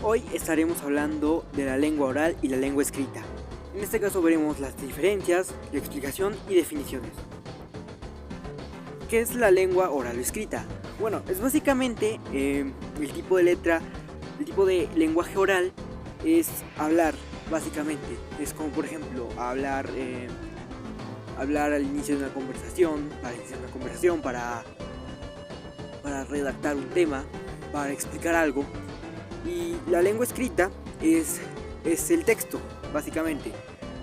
Hoy estaremos hablando de la lengua oral y la lengua escrita. En este caso veremos las diferencias, la explicación y definiciones. ¿Qué es la lengua oral o escrita? Bueno, es básicamente el tipo de letra, el tipo de lenguaje oral es hablar, básicamente. Es como por ejemplo hablar al inicio de una conversación, para redactar un tema, para explicar algo. Y la lengua escrita es el texto, básicamente.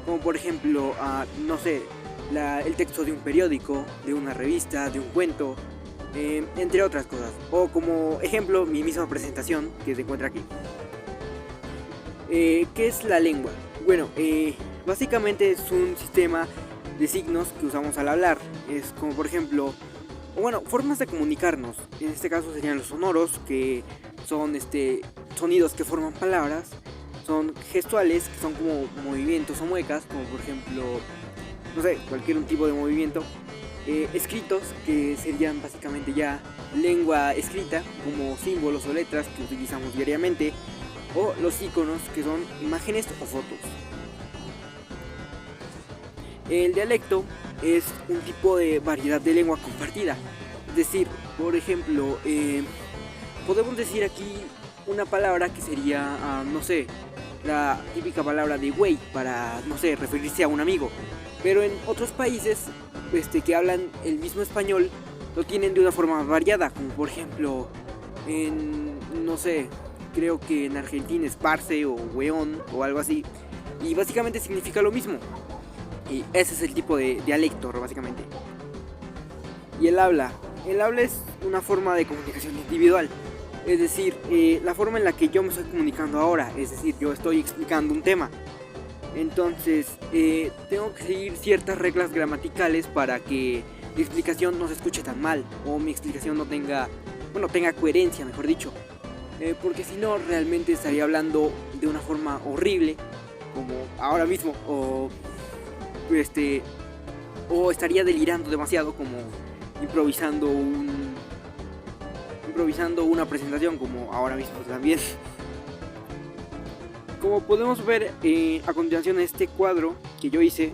Como por ejemplo, no sé, el texto de un periódico, de una revista, de un cuento, entre otras cosas. O como ejemplo, mi misma presentación que se encuentra aquí. ¿Qué es la lengua? Bueno, básicamente es un sistema de signos que usamos al hablar. Es como por ejemplo, formas de comunicarnos. En este caso serían los sonoros, que son sonidos que forman palabras. Son gestuales, que son como movimientos o muecas, como por ejemplo, no sé, cualquier un tipo de movimiento. Escritos, que serían básicamente ya lengua escrita, como símbolos o letras que utilizamos diariamente. O los iconos, que son imágenes o fotos. El dialecto es un tipo de variedad de lengua compartida. Es decir, por ejemplo, podemos decir aquí una palabra que sería, no sé, la típica palabra de güey para, no sé, referirse a un amigo. Pero en otros países que hablan el mismo español lo tienen de una forma variada, como por ejemplo no sé, creo que en Argentina es parce o weón o algo así. Y básicamente significa lo mismo. Y ese es el tipo de dialecto, básicamente. Y el habla es una forma de comunicación individual. Es decir, la forma en la que yo me estoy comunicando ahora. Es decir, yo estoy explicando un tema. Entonces, tengo que seguir ciertas reglas gramaticales para que mi explicación no se escuche tan mal. O mi explicación no tenga coherencia, mejor dicho. Porque si no, realmente estaría hablando de una forma horrible, como ahora mismo. O estaría delirando demasiado, como improvisando una presentación, como ahora mismo también. Como podemos ver a continuación en este cuadro que yo hice,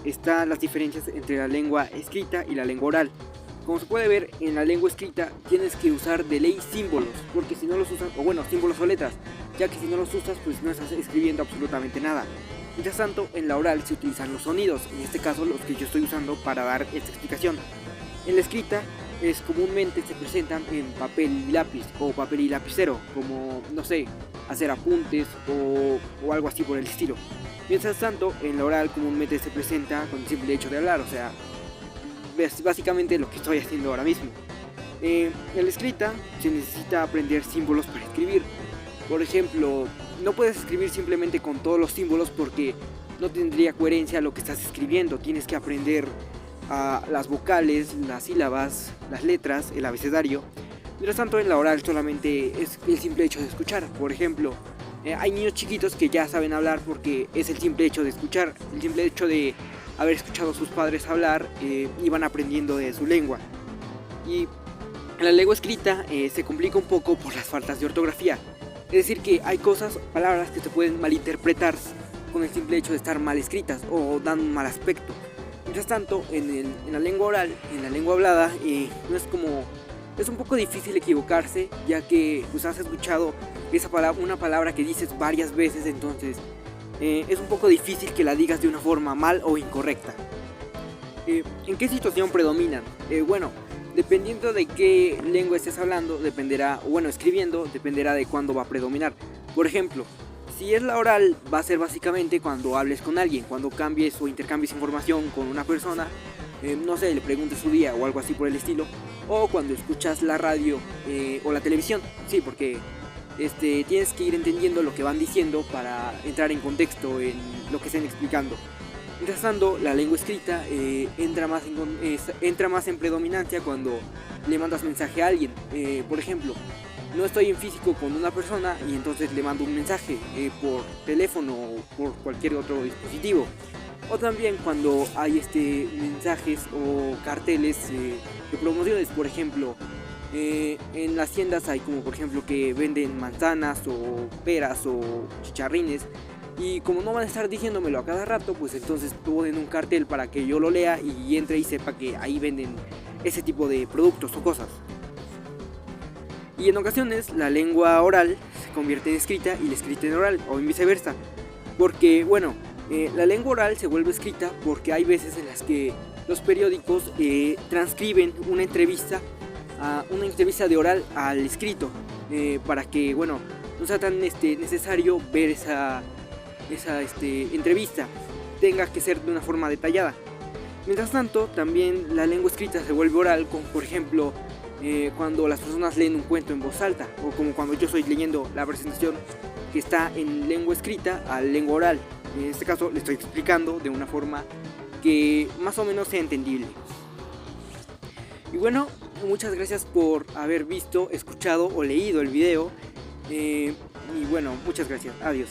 están las diferencias entre la lengua escrita y la lengua oral. Como se puede ver, en la lengua escrita tienes que usar de ley símbolos, porque si no los usas, símbolos o letras, ya que si no los usas, pues no estás escribiendo absolutamente nada. Mientras tanto, en la oral se utilizan los sonidos, en este caso los que yo estoy usando para dar esta explicación. En la escrita comúnmente se presentan en papel y lápiz o papel y lapicero, como, no sé, hacer apuntes o algo así por el estilo. Mientras tanto, en la oral comúnmente se presenta con el simple hecho de hablar, o sea, es básicamente lo que estoy haciendo ahora mismo. En la escrita se necesita aprender símbolos para escribir. Por ejemplo, no puedes escribir simplemente con todos los símbolos porque no tendría coherencia lo que estás escribiendo. Tienes que aprender las vocales, las sílabas, las letras, el abecedario. Mientras tanto, en la oral solamente es el simple hecho de escuchar. Por ejemplo, hay niños chiquitos que ya saben hablar porque es el simple hecho de escuchar, el simple hecho de haber escuchado a sus padres hablar, y van aprendiendo de su lengua. Y en la lengua escrita se complica un poco por las faltas de ortografía. Es decir, que hay palabras que se pueden malinterpretar con el simple hecho de estar mal escritas o dan un mal aspecto. Mientras tanto, en la lengua oral, en la lengua hablada, es un poco difícil equivocarse, ya que pues has escuchado una palabra que dices varias veces, entonces es un poco difícil que la digas de una forma mal o incorrecta. ¿En qué situación predominan? Dependiendo de qué lengua estés hablando, escribiendo, dependerá de cuándo va a predominar. Por ejemplo, si es la oral, va a ser básicamente cuando hables con alguien, cuando cambies o intercambies información con una persona, no sé, le preguntes su día o algo así por el estilo, o cuando escuchas la radio o la televisión, sí, porque tienes que ir entendiendo lo que van diciendo para entrar en contexto en lo que estén explicando. Mientras tanto, la lengua escrita entra más en predominancia cuando le mandas mensaje a alguien. Por ejemplo, no estoy en físico con una persona y entonces le mando un mensaje por teléfono o por cualquier otro dispositivo. O también cuando hay mensajes o carteles de promociones. Por ejemplo, En las tiendas hay como por ejemplo que venden manzanas o peras o chicharrines, y como no van a estar diciéndomelo a cada rato, pues entonces ponen un cartel para que yo lo lea y entre y sepa que ahí venden ese tipo de productos o cosas. Y en ocasiones la lengua oral se convierte en escrita y la escrita en oral, o viceversa. Porque bueno, la lengua oral se vuelve escrita porque hay veces en las que los periódicos transcriben una entrevista de oral al escrito, para que bueno, no sea tan necesario ver esa entrevista, tenga que ser de una forma detallada. Mientras tanto, también la lengua escrita se vuelve oral, como por ejemplo cuando las personas leen un cuento en voz alta, o como cuando yo estoy leyendo la presentación que está en lengua escrita a lengua oral. En este caso le estoy explicando de una forma que más o menos sea entendible. Y bueno, muchas gracias por haber visto, escuchado o leído el video. Y bueno, muchas gracias. Adiós.